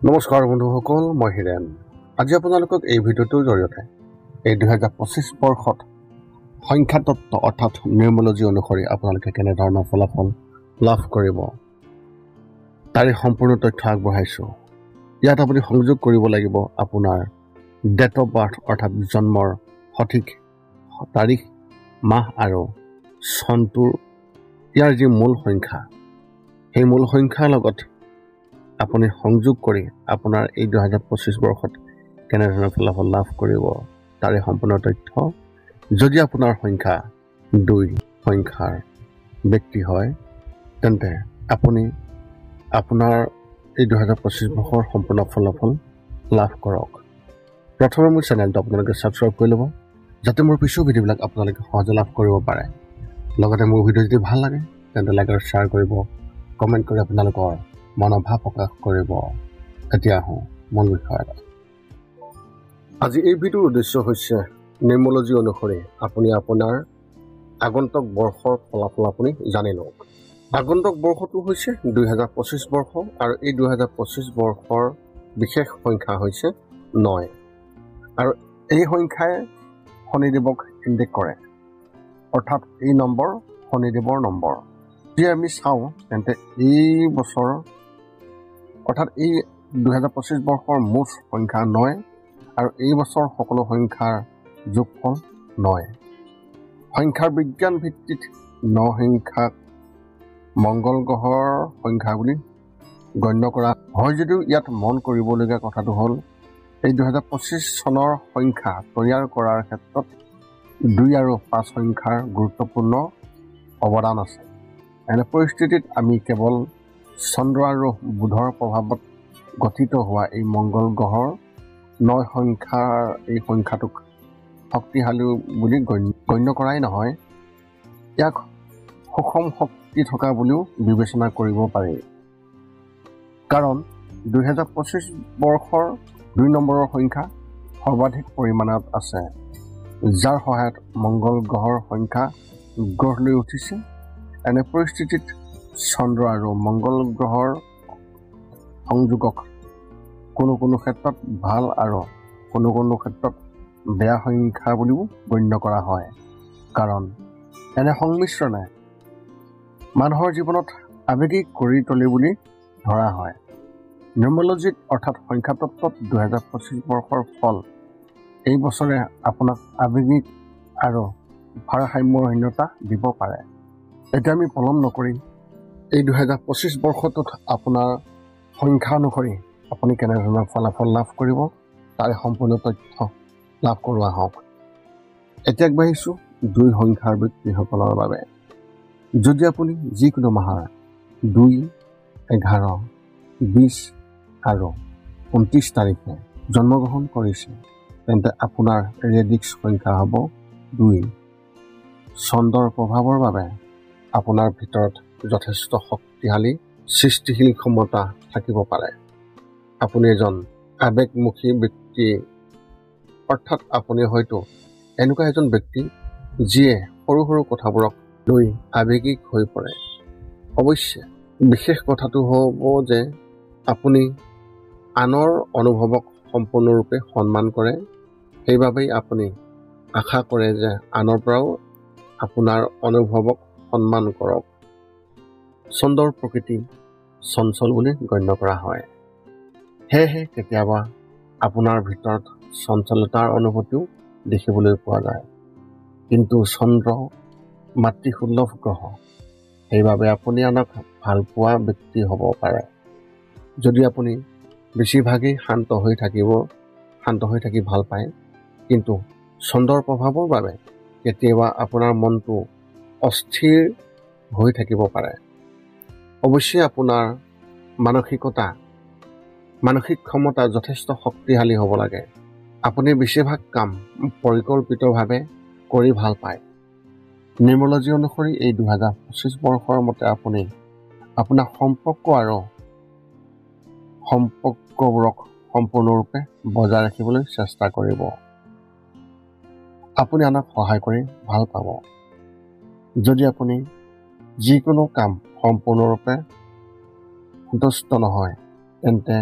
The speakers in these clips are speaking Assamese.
নমস্কাৰ বন্ধুসকল, মই হিৰেন। আজি আপোনালোকক এই ভিডিঅ'টোৰ জৰিয়তে এই 2025 বৰ্ষত সংখ্যাতত্ত্ব অৰ্থাৎ নিউমৰলজি অনুসৰি আপোনালোকে কেনেধৰণৰ ফলাফল লাভ কৰিব তাৰে সম্পূৰ্ণ তথ্য আগবঢ়াইছোঁ। ইয়াত আপুনি সংযোগ কৰিব লাগিব আপোনাৰ ডেট অফ বাৰ্থ অৰ্থাৎ জন্মৰ সঠিক তাৰিখ, মাহ আৰু চনটোৰ ইয়াৰ যি মূল সংখ্যা, সেই মূল সংখ্যাৰ লগত আপুনি সংযোগ কৰি আপোনাৰ এই 2025 বৰ্ষত কেনেধৰণৰ ফলাফল লাভ কৰিব তাৰে সম্পূৰ্ণ তথ্য। যদি আপোনাৰ সংখ্যা 2 সংখ্যাৰ ব্যক্তি হয়, তেন্তে আপুনি আপোনাৰ এই 2025 বৰ্ষৰ সম্পূৰ্ণ ফলাফল লাভ কৰক। প্ৰথমে মোৰ চেনেলটো আপোনালোকে ছাবস্ক্ৰাইব কৰি ল'ব, যাতে মোৰ পিছৰ ভিডিঅ'বিলাক আপোনালোকে সহজে লাভ কৰিব পাৰে। লগতে মোৰ ভিডিঅ' যদি ভাল লাগে তেন্তে লাইক আৰু শ্বেয়াৰ কৰিব, কমেণ্ট কৰি আপোনালোকৰ মনোভাৱ প্ৰকাশ কৰিব। এতিয়া আহোঁ মূল বিষয়ত। আজি এই ভিডিঅ'ৰ উদ্দেশ্য হৈছে নিউমৰলজি অনুসৰি আপুনি আপোনাৰ আগন্তুক বৰ্ষৰ ফলাফল আপুনি জানি লওক। আগন্তুক বৰ্ষটো হৈছে 2025 বৰ্ষ আৰু এই 2025 বৰ্ষৰ বিশেষ সংখ্যা হৈছে 9 আৰু এই সংখ্যাই শনিদেৱক ইণ্ডিকেট কৰে, অৰ্থাৎ এই নম্বৰ শনিদেৱৰ নম্বৰ। যদি আমি চাওঁ তেন্তে এই বছৰ অৰ্থাৎ এই 2025 বৰ্ষৰ মুঠ সংখ্যা 9 আৰু এই বছৰ সকলো সংখ্যাৰ যোগফল 9। সংখ্যাৰ বিজ্ঞান ভিত্তিত 9 সংখ্যাক মংগল গ্ৰহৰ সংখ্যা বুলি গণ্য কৰা হয়। যদিও ইয়াত মন কৰিবলগীয়া কথাটো হ'ল এই 2025 চনৰ সংখ্যা তৈয়াৰ কৰাৰ ক্ষেত্ৰত 2 আৰু 5 সংখ্যাৰ গুৰুত্বপূৰ্ণ অৱদান আছে। এনে পৰিস্থিতিত আমি কেৱল চন্দ্ৰ আৰু বুধৰ প্ৰভাৱত গঠিত হোৱা এই মংগল গ্ৰহৰ 9 সংখ্যাৰ এই সংখ্যাটোক শক্তিশালী বুলি গণ্য কৰাই নহয়, ইয়াক সুষম শক্তি থকা বুলিও বিবেচনা কৰিব পাৰি। কাৰণ 2025 বৰ্ষৰ 2 নম্বৰৰ সংখ্যা সৰ্বাধিক পৰিমাণত আছে, যাৰ সহায়ত মংগল গ্ৰহৰ সংখ্যা গঢ় লৈ উঠিছে। এনে পৰিস্থিতিত চন্দ্ৰ আৰু মংগল গ্ৰহৰ সংযোগক কোনো ক্ষেত্ৰত ভাল আৰু কোনো ক্ষেত্ৰত বেয়া সংখ্যা বুলিও গণ্য কৰা হয়। কাৰণ এনে সংমিশ্ৰণে মানুহৰ জীৱনত আৱেগিক কৰি তোলে বুলি ধৰা হয়। নিউমৰলজিত অৰ্থাৎ সংখ্যাতত্ত্বত 2025 বৰ্ষৰ ফল এই বছৰে আপোনাক আৱেগিক আৰু ভাৰসাম্যহীনতা দিব পাৰে। এতিয়া আমি পলম নকৰি এই 2025 বৰ্ষটোত আপোনাৰ সংখ্যা অনুসৰি আপুনি কেনেধৰণৰ ফলাফল লাভ কৰিব তাৰে সম্পূৰ্ণ তথ্য লাভ কৰোৱা হওক। এতিয়া আগবাঢ়িছোঁ 2 সংখ্যাৰ ব্যক্তিসকলৰ বাবে। যদি আপুনি যিকোনো মাহৰ 2, 11, 20 আৰু 29 তাৰিখে জন্মগ্ৰহণ কৰিছে, তেন্তে আপোনাৰ ৰেডিক্স সংখ্যা হ'ব 2। চন্দ্ৰৰ প্ৰভাৱৰ বাবে আপোনাৰ ভিতৰত যথেষ্ট শক্তিশালী সৃষ্টিশীল ক্ষমতা থাকিব পাৰে। আপুনি এজন আৱেগমুখী ব্যক্তি, অৰ্থাৎ আপুনি হয়তো এনেকুৱা এজন ব্যক্তি যিয়ে সৰু কথাবোৰক লৈ আৱেগিক হৈ পৰে। অৱশ্যে বিশেষ কথাটো হ'ব যে আপুনি আনৰ অনুভৱক সম্পূৰ্ণৰূপে সন্মান কৰে। সেইবাবেই আপুনি আশা কৰে যে আনৰ পৰাও আপোনাৰ অনুভৱক সন্মান কৰক। চন্দ্ৰৰ প্ৰকৃতি চঞ্চল বুলি গণ্য কৰা হয়, সেয়েহে কেতিয়াবা আপোনাৰ ভিতৰত চঞ্চলতাৰ অনুভূতিও দেখিবলৈ পোৱা যায়। কিন্তু চন্দ্ৰ মাতৃসুলভ গ্ৰহ, সেইবাবে আপুনি আনক ভালপোৱা ব্যক্তি হ'ব পাৰে। যদি আপুনি বেছিভাগেই শান্ত হৈ থাকি ভাল পায়, কিন্তু চন্দ্ৰৰ প্ৰভাৱৰ বাবে কেতিয়াবা আপোনাৰ মনটো অস্থিৰ হৈ থাকিব পাৰে। অৱশ্যে আপোনাৰ মানসিক ক্ষমতা যথেষ্ট শক্তিশালী হ'ব লাগে। আপুনি বেছিভাগ কাম পৰিকল্পিতভাৱে কৰি ভাল পায়। নিউমৰলজি অনুসৰি এই 2025 বৰ্ষৰ মতে আপুনি আপোনাৰ সম্পৰ্কবোৰক সম্পূৰ্ণৰূপে বজাই ৰাখিবলৈ চেষ্টা কৰিব। আপুনি আনক সহায় কৰি ভাল পাব। যদি আপুনি যিকোনো কাম সম্পূৰ্ণৰূপে সন্তুষ্ট নহয়, তেন্তে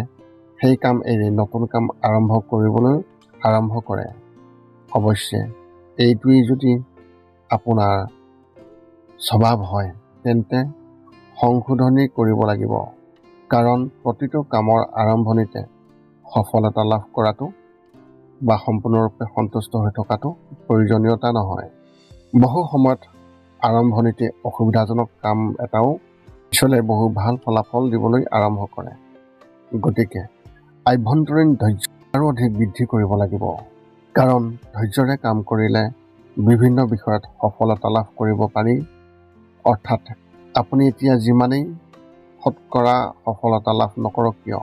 সেই কাম এৰি নতুন কাম আৰম্ভ কৰে। অৱশ্যে এইটোৱেই যদি আপোনাৰ স্বভাৱ হয় তেন্তে সংশোধনী কৰিব লাগিব। কাৰণ প্ৰতিটো কামৰ আৰম্ভণিতে সফলতা লাভ কৰাটো বা সম্পূৰ্ণৰূপে সন্তুষ্ট হৈ থকাটো প্ৰয়োজনীয়তা নহয়। বহু সময়ত আৰম্ভণিতে অসুবিধাজনক কাম এটাও পিছলৈ বহু ভাল ফলাফল দিবলৈ আৰম্ভ কৰে। গতিকে আভ্যন্তৰীণ ধৈৰ্য আৰু অধিক বৃদ্ধি কৰিব লাগিব। কাৰণ ধৈৰ্যৰে কাম কৰিলে বিভিন্ন বিষয়ত সফলতা লাভ কৰিব পাৰি। অৰ্থাৎ আপুনি এতিয়া যিমানেই শতকৰা সফলতা লাভ নকৰক কিয়,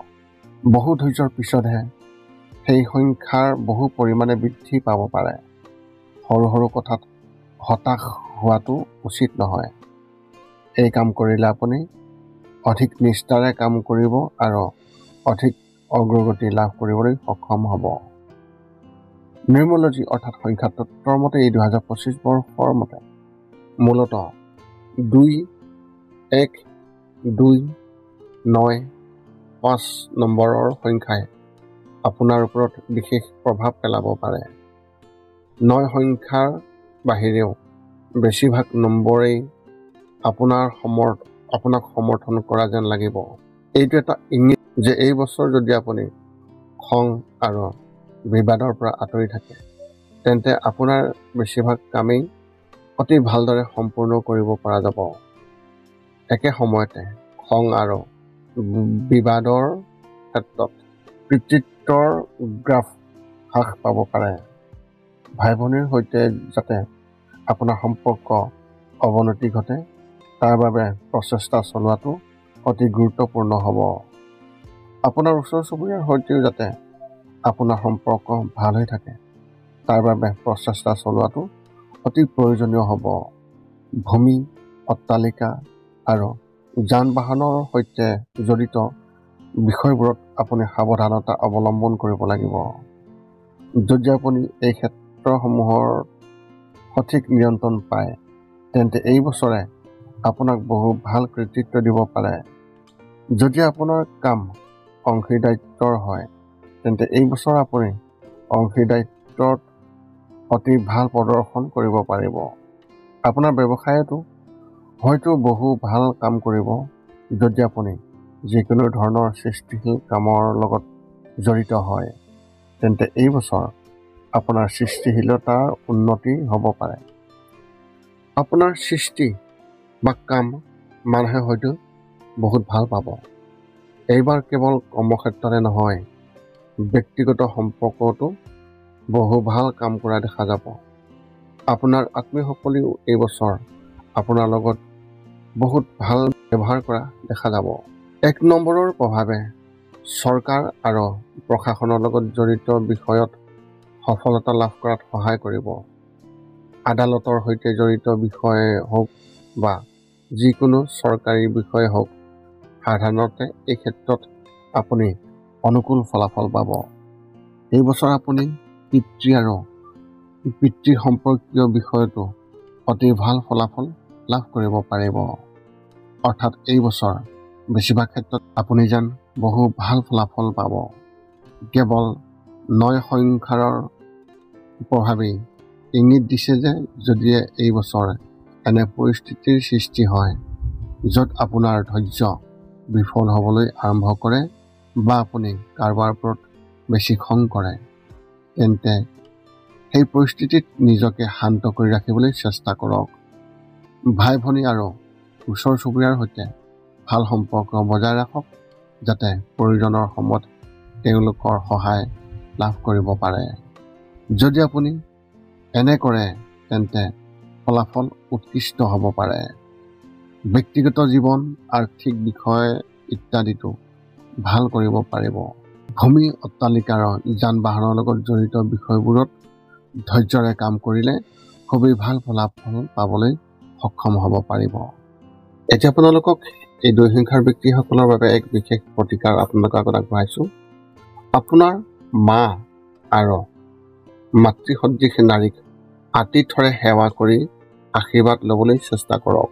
বহু ধৈৰ্যৰ পিছতহে সেই সংখ্যাৰ বহু পৰিমাণে বৃদ্ধি পাব পাৰে। সৰু সৰু কথাত হতাশ হোৱাটো উচিত নহয়। এই কাম কৰিলে আপুনি অধিক নিষ্ঠাৰে কাম কৰিব আৰু অধিক অগ্ৰগতি লাভ কৰিবলৈ সক্ষম হ'ব। নিউমৰলজি অৰ্থাৎ সংখ্যাতত্বৰ মতে এই 2025 বৰ্ষৰ মতে মূলতঃ 2, 1, 2, 9, 5 নম্বৰৰ সংখ্যাই আপোনাৰ ওপৰত বিশেষ প্ৰভাৱ পেলাব পাৰে। 9 সংখ্যাৰ বাহিৰেও বেছিভাগ নম্বৰেই আপোনাক সমৰ্থন কৰা যেন লাগিব। এইটো এটা ইংগিত যে এই বছৰ যদি আপুনি খং আৰু বিবাদৰ পৰা আঁতৰি থাকে তেন্তে আপোনাৰ বেছিভাগ কামেই অতি ভালদৰে সম্পূৰ্ণ কৰিব পৰা যাব। একে সময়তে খং আৰু বিবাদৰ ক্ষেত্ৰত পিতৃত্বৰ গ্ৰাফ হ্ৰাস পাব পাৰে। ভাই ভনীৰ সৈতে যাতে আপোনাৰ সম্পৰ্ক অৱনতি ঘটে তাৰ বাবে প্ৰচেষ্টা চলোৱাটো অতি গুৰুত্বপূৰ্ণ হ'ব। আপোনাৰ ওচৰ চুবুৰীয়াৰ সৈতেও যাতে আপোনাৰ সম্পৰ্ক ভাল হৈ থাকে তাৰ বাবে প্ৰচেষ্টা চলোৱাটো অতি প্ৰয়োজনীয় হ'ব। ভূমি, অট্টালিকা আৰু যান বাহনৰ সৈতে জড়িত বিষয়বোৰত আপুনি সাৱধানতা অৱলম্বন কৰিব লাগিব। যদি আপুনি এই ক্ষেত্ৰসমূহৰ সঠিক নিয়ন্ত্ৰণ পায় তেন্তে এই বছৰে আপোনাক বহু ভাল কৃতিত্ব দিব পাৰে। যদি আপোনাৰ কাম অংশীদাৰিত্বৰ হয় তেন্তে এই বছৰ আপুনি অংশীদাৰিত্বত অতি ভাল প্ৰদৰ্শন কৰিব পাৰিব। আপোনাৰ ব্যৱসায়তো হয়তো বহু ভাল কাম কৰিব। যদি আপুনি যিকোনো ধৰণৰ সৃষ্টিশীল কামৰ লগত জড়িত হয় তেন্তে এই বছৰ আপোনাৰ সৃষ্টিশীলতাৰ উন্নতি হ'ব পাৰে। আপোনাৰ সৃষ্টি বা কাম মানুহে হয়তো বহুত ভাল পাব। এইবাৰ কেৱল কৰ্মক্ষেত্ৰতে নহয়, ব্যক্তিগত সম্পৰ্কতো বহু ভাল কাম কৰা দেখা যাব। আপোনাৰ আত্মীয়সকলেও এই বছৰ আপোনাৰ লগত বহুত ভাল ব্যৱহাৰ কৰা দেখা যাব। 1 নম্বৰৰ প্ৰভাৱে চৰকাৰ আৰু প্ৰশাসনৰ লগত জড়িত বিষয়ত সফলতা লাভ কৰাত সহায় কৰিব। আদালতৰ সৈতে জড়িত বিষয়ে হওক বা যিকোনো চৰকাৰী বিষয়ে হওক, সাধাৰণতে এই ক্ষেত্ৰত আপুনি অনুকূল ফলাফল পাব। এই বছৰ আপুনি পিতৃ সম্পৰ্কীয় বিষয়তো অতি ভাল ফলাফল লাভ কৰিব পাৰিব। অৰ্থাৎ এই বছৰ বেছিভাগ ক্ষেত্ৰত আপুনি যেন বহু ভাল ফলাফল পাব। কেৱল 9 সংখ্যাৰ প্ৰভাৱেই ইংগিত দিছে যে যদিহে এই বছৰ এনে পৰিস্থিতিৰ সৃষ্টি হয় য'ত আপোনাৰ ধৈৰ্য বিফল হ'বলৈ আৰম্ভ কৰে বা আপুনি কাৰোবাৰ ওপৰত বেছি খং কৰে তেন্তে সেই পৰিস্থিতিত নিজকে শান্ত কৰি ৰাখিবলৈ চেষ্টা কৰক। ভাই ভনী আৰু ওচৰ চুবুৰীয়াৰ সৈতে ভাল সম্পৰ্ক বজাই ৰাখক যাতে প্ৰয়োজনৰ সময়ত তেওঁলোকৰ সহায় লাভ কৰিব পাৰে। যদি আপুনি এনে কৰে তেন্তে ফলাফল উৎকৃষ্ট হ'ব পাৰে। ব্যক্তিগত জীৱন, আৰ্থিক বিষয় ইত্যাদিটো ভাল কৰিব পাৰিব। ভূমি, অট্টালিকা আৰু যান বাহনৰ লগত জড়িত বিষয়বোৰত ধৈৰ্যৰে কাম কৰিলে খুবেই ভাল ফলাফল পাবলৈ সক্ষম হ'ব পাৰিব। এতিয়া আপোনালোকক এই 2 সংখ্যাৰ ব্যক্তিসকলৰ বাবে এক বিশেষ প্ৰতিকাৰ আপোনালোকৰ আগত আগবঢ়াইছোঁ। আপোনাৰ মা আৰু মাতৃসদৃশ নাৰীক আতিথ্যৰে সেৱা কৰি আশীৰ্বাদ ল'বলৈ চেষ্টা কৰক।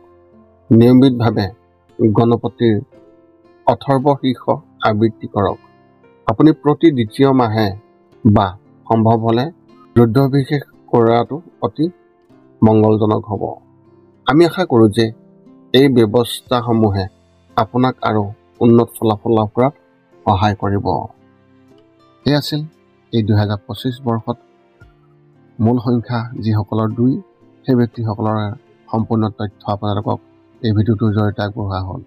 নিয়মিতভাৱে গণপতিৰ অথৰ্ব শীৰ্ষ আবৃত্তি কৰক আপুনি প্ৰতি দ্বিতীয় মাহে বা সম্ভৱ হ'লে ৰুদ্ৰাভিষেক কৰাটো অতি মংগলজনক হ'ব। আমি আশা কৰোঁ যে এই ব্যৱস্থাসমূহে আপোনাক আৰু উন্নত ফলাফল লাভ কৰাত সহায় কৰিব। এই আছিল এই 2025 বৰ্ষত মূল সংখ্যা যিসকলৰ 2 সেই ব্যক্তিসকলৰ সম্পূৰ্ণ তথ্য আপোনালোকক এই ভিডিঅ'টোৰ জৰিয়তে আগবঢ়োৱা হ'ল।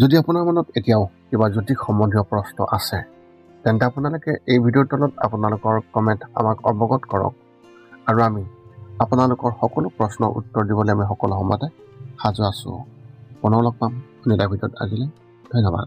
যদি আপোনাৰ মনত এতিয়াও কিবা জ্যোতিষ সম্বন্ধীয় প্ৰশ্ন আছে তেন্তে আপোনালোকে এই ভিডিঅ'ৰ তলত আপোনালোকৰ কমেণ্ট আমাক অৱগত কৰক আৰু আমি আপোনালোকৰ সকলো প্ৰশ্নৰ উত্তৰ দিবলৈ আমি সকলো সময়তে সাজু আছোঁ। পুনৰ লগ পাম এটা ভিডিঅ'ত। আজিলৈ ধন্যবাদ।